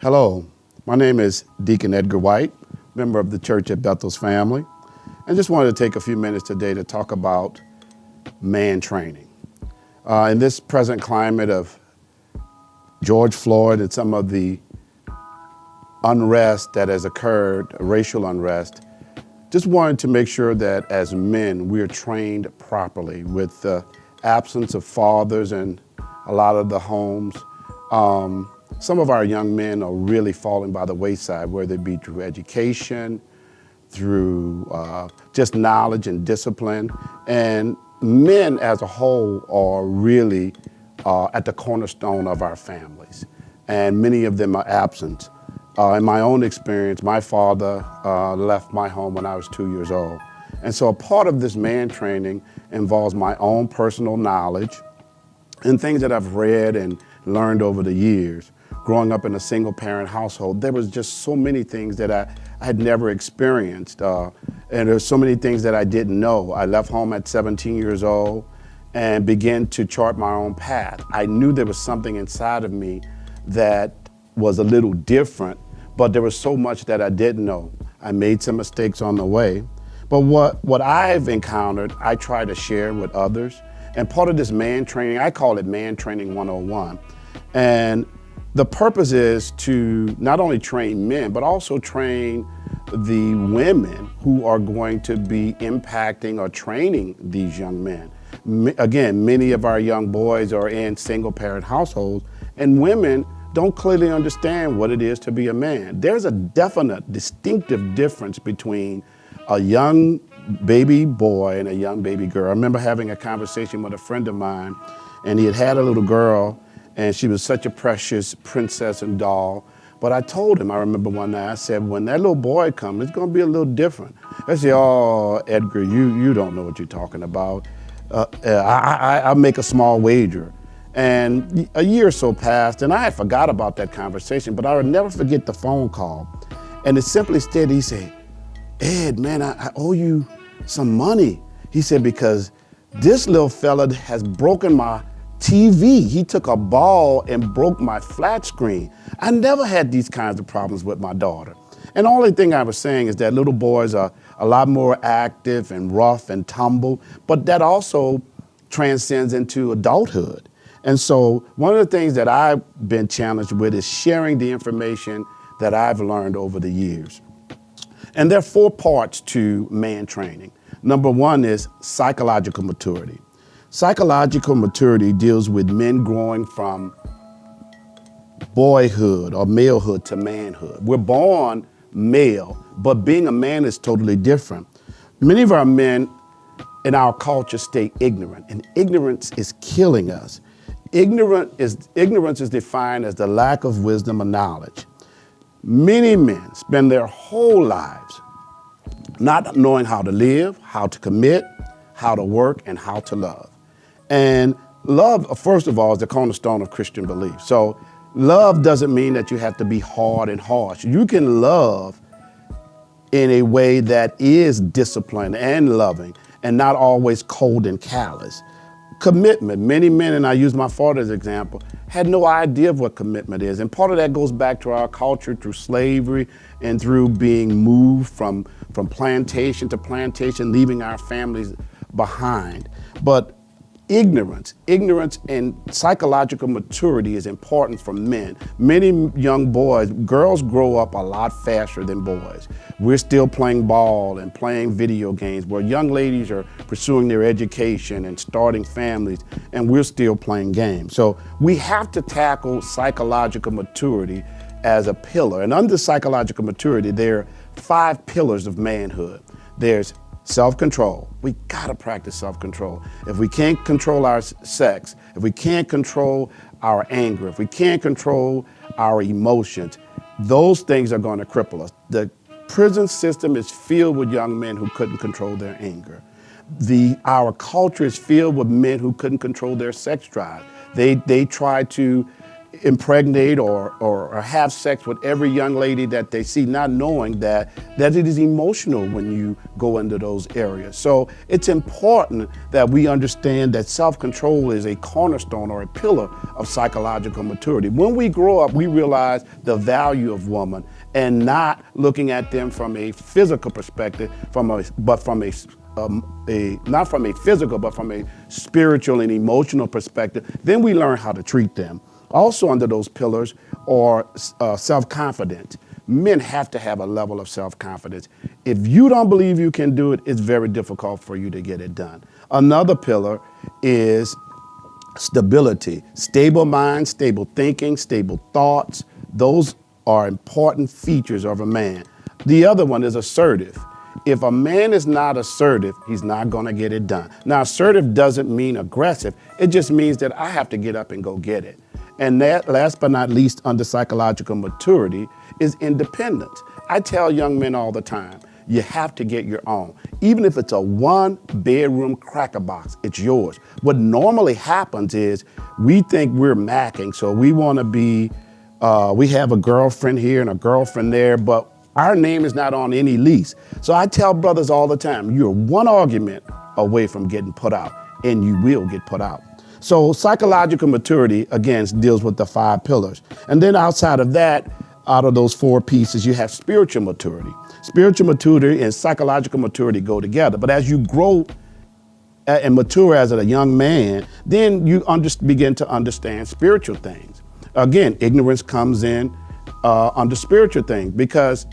Hello, my name is Deacon Edgar White, member of the Church at Bethel's Family, and just wanted to take a few minutes today to talk about man training. In this present climate of George Floyd and some of the unrest that has occurred, racial unrest, just wanted to make sure that as men, we are trained properly with the absence of fathers in a lot of the homes. Some of our young men are really falling by the wayside, whether it be through education, through just knowledge and discipline. And men as a whole are really at the cornerstone of our families. And many of them are absent. In my own experience, my father left my home when I was 2 years old. And so a part of this man training involves my own personal knowledge and things that I've read and learned over the years. Growing up in a single parent household, there was just so many things that I had never experienced. And there's so many things that I didn't know. I left home at 17 years old and began to chart my own path. I knew there was something inside of me that was a little different, but there was so much that I didn't know. I made some mistakes on the way. But what I've encountered, I try to share with others. And part of this man training, I call it Man Training 101. And the purpose is to not only train men, but also train the women who are going to be impacting or training these young men. Again, many of our young boys are in single parent households, and women don't clearly understand what it is to be a man. There's a definite, distinctive difference between a young baby boy and a young baby girl. I remember having a conversation with a friend of mine, and he had a little girl, and she was such a precious princess and doll. But I told him, I remember one night, I said, when that little boy comes, it's gonna be a little different. I said, oh, Edgar, you don't know what you're talking about. I'll make a small wager. And a year or so passed, and I had forgot about that conversation, but I would never forget the phone call. And it simply stated, he said, Ed, man, I owe you some money. He said, because this little fella has broken my TV. He took a ball and broke my flat screen. I never had these kinds of problems with my daughter. And the only thing I was saying is that little boys are a lot more active and rough and tumble, but that also transcends into adulthood. And so one of the things that I've been challenged with is sharing the information that I've learned over the years. And there are 4 parts to man training. Number 1 is psychological maturity. Psychological maturity deals with men growing from boyhood or malehood to manhood. We're born male, but being a man is totally different. Many of our men in our culture stay ignorant, and ignorance is killing us. Ignorance is defined as the lack of wisdom or knowledge. Many men spend their whole lives not knowing how to live, how to commit, how to work, and how to love. And love, first of all, is the cornerstone of Christian belief. So love doesn't mean that you have to be hard and harsh. You can love in a way that is disciplined and loving and not always cold and callous. Commitment. Many men, and I use my father as an example, had no idea of what commitment is. And part of that goes back to our culture through slavery and through being moved from plantation to plantation, leaving our families behind. But ignorance and psychological maturity is important for men. Many young boys, girls grow up a lot faster than boys. We're still playing ball and playing video games, where young ladies are pursuing their education and starting families, and we're still playing games. So we have to tackle psychological maturity as a pillar. And under psychological maturity, there are 5 pillars of manhood. There's self-control. We gotta practice self-control. If we can't control our sex, if we can't control our anger, if we can't control our emotions, those things are gonna cripple us. The prison system is filled with young men who couldn't control their anger. Our culture is filled with men who couldn't control their sex drive. They try to impregnate or have sex with every young lady that they see, not knowing that it is emotional when you go into those areas. So it's important that we understand that self-control is a cornerstone or a pillar of psychological maturity. When we grow up, we realize the value of women and not looking at them from a physical perspective, not from a physical, but from a spiritual and emotional perspective. Then we learn how to treat them. Also under those pillars are self-confidence. Men have to have a level of self-confidence. If you don't believe you can do it, it's very difficult for you to get it done. Another pillar is stability. Stable mind, stable thinking, stable thoughts. Those are important features of a man. The other one is assertive. If a man is not assertive, he's not going to get it done. Now, assertive doesn't mean aggressive. It just means that I have to get up and go get it. And that, last but not least, under psychological maturity, is independence. I tell young men all the time, you have to get your own. Even if it's a one-bedroom cracker box, it's yours. What normally happens is we think we're macking, so we want to be, we have a girlfriend here and a girlfriend there, but our name is not on any lease. So I tell brothers all the time, you're one argument away from getting put out, and you will get put out. So psychological maturity, again, deals with the 5 pillars. And then outside of that, out of those 4 pieces, you have spiritual maturity. Spiritual maturity and psychological maturity go together. But as you grow and mature as a young man, then you begin to understand spiritual things. Again, ignorance comes in under spiritual things, because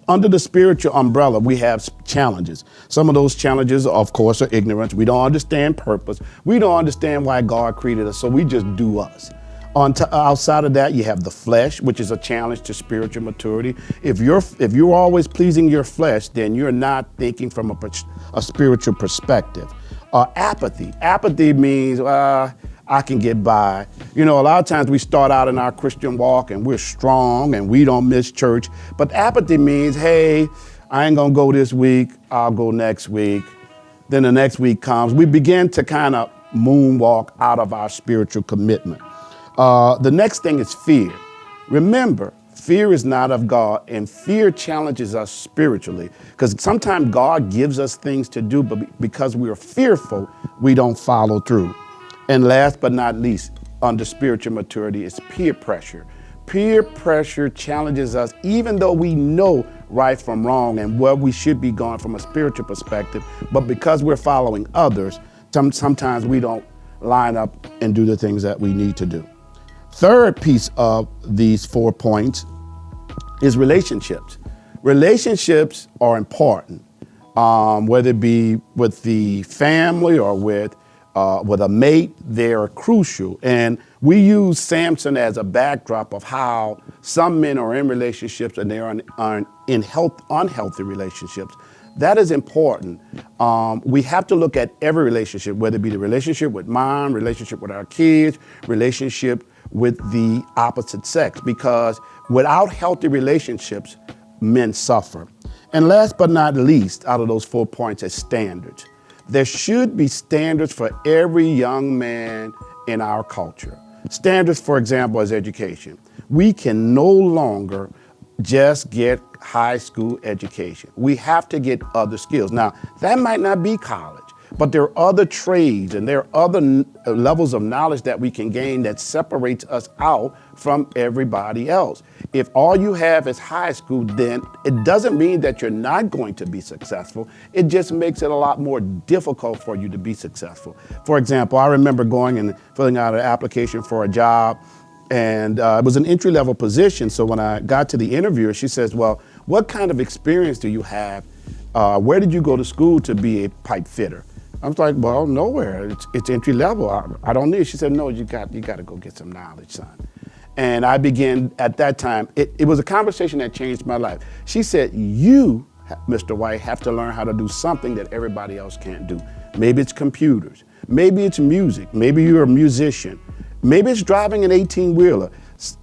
under the spiritual umbrella, we have challenges. Some of those challenges, of course, are ignorance. We don't understand purpose. We don't understand why God created us, so we just do us. Outside of that, you have the flesh, which is a challenge to spiritual maturity. If you're always pleasing your flesh, then you're not thinking from a spiritual perspective. Apathy. Apathy means, I can get by. You know, a lot of times we start out in our Christian walk and we're strong and we don't miss church. But apathy means, hey, I ain't gonna go this week, I'll go next week. Then the next week comes. We begin to kind of moonwalk out of our spiritual commitment. The next thing is fear. Remember, fear is not of God, and fear challenges us spiritually, because sometimes God gives us things to do, but because we are fearful, we don't follow through. And last but not least, under spiritual maturity is peer pressure. Peer pressure challenges us, even though we know right from wrong and where we should be going from a spiritual perspective, but because we're following others, sometimes we don't line up and do the things that we need to do. Third piece of these 4 points is relationships. Relationships are important, whether it be with the family or with a mate. They're crucial. And we use Samson as a backdrop of how some men are in relationships and they are in unhealthy relationships. That is important. We have to look at every relationship, whether it be the relationship with mom, relationship with our kids, relationship with the opposite sex, because without healthy relationships, men suffer. And last but not least, out of those 4 points is standards. There should be standards for every young man in our culture. Standards, for example, is education. We can no longer just get high school education. We have to get other skills. Now, that might not be college, but there are other trades and there are other levels of knowledge that we can gain that separates us out from everybody else. If all you have is high school, then it doesn't mean that you're not going to be successful. It just makes it a lot more difficult for you to be successful. For example, I remember going and filling out an application for a job, and it was an entry-level position. So when I got to the interviewer, she says, well, what kind of experience do you have? Where did you go to school to be a pipe fitter? I was like, well, nowhere. It's entry level. I don't need it. She said, no, you got to go get some knowledge, son. And I began at that time. It was a conversation that changed my life. She said, you, Mr. White, have to learn how to do something that everybody else can't do. Maybe it's computers. Maybe it's music. Maybe you're a musician. Maybe it's driving an 18-wheeler.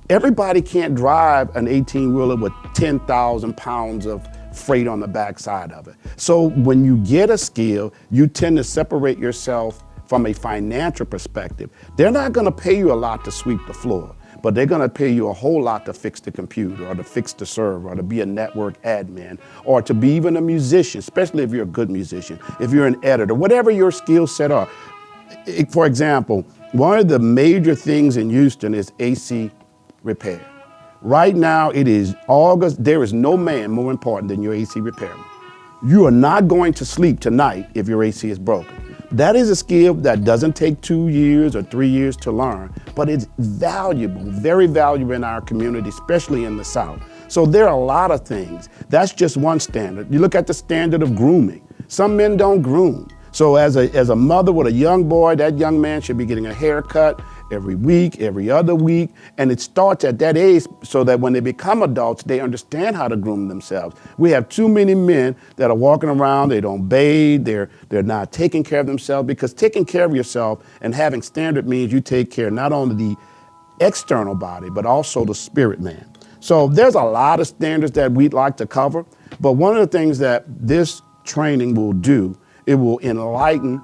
Everybody can't drive an 18-wheeler with 10,000 pounds of freight on the backside of it. So when you get a skill, you tend to separate yourself from a financial perspective. They're not going to pay you a lot to sweep the floor, but they're going to pay you a whole lot to fix the computer or to fix the server or to be a network admin or to be even a musician, especially if you're a good musician, if you're an editor, whatever your skill set are. For example, one of the major things in Houston is AC repair. Right now, it is August. There is no man more important than your AC repairman. You are not going to sleep tonight if your AC is broken. That is a skill that doesn't take 2 years or 3 years to learn, but it's valuable, very valuable in our community, especially in the South. So there are a lot of things. That's just one standard. You look at the standard of grooming. Some men don't groom. So as a mother with a young boy, that young man should be getting a haircut every week, every other week. And it starts at that age so that when they become adults, they understand how to groom themselves. We have too many men that are walking around, they don't bathe, they're not taking care of themselves, because taking care of yourself and having standard means you take care not only the external body, but also the spirit man. So there's a lot of standards that we'd like to cover. But one of the things that this training will do, it will enlighten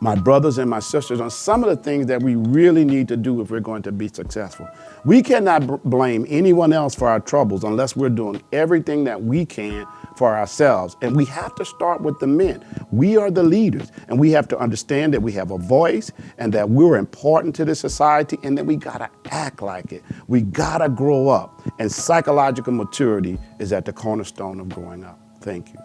my brothers and my sisters on some of the things that we really need to do if we're going to be successful. We cannot blame anyone else for our troubles unless we're doing everything that we can for ourselves. And we have to start with the men. We are the leaders, and we have to understand that we have a voice and that we're important to this society and that we gotta act like it. We gotta grow up, and psychological maturity is at the cornerstone of growing up. Thank you.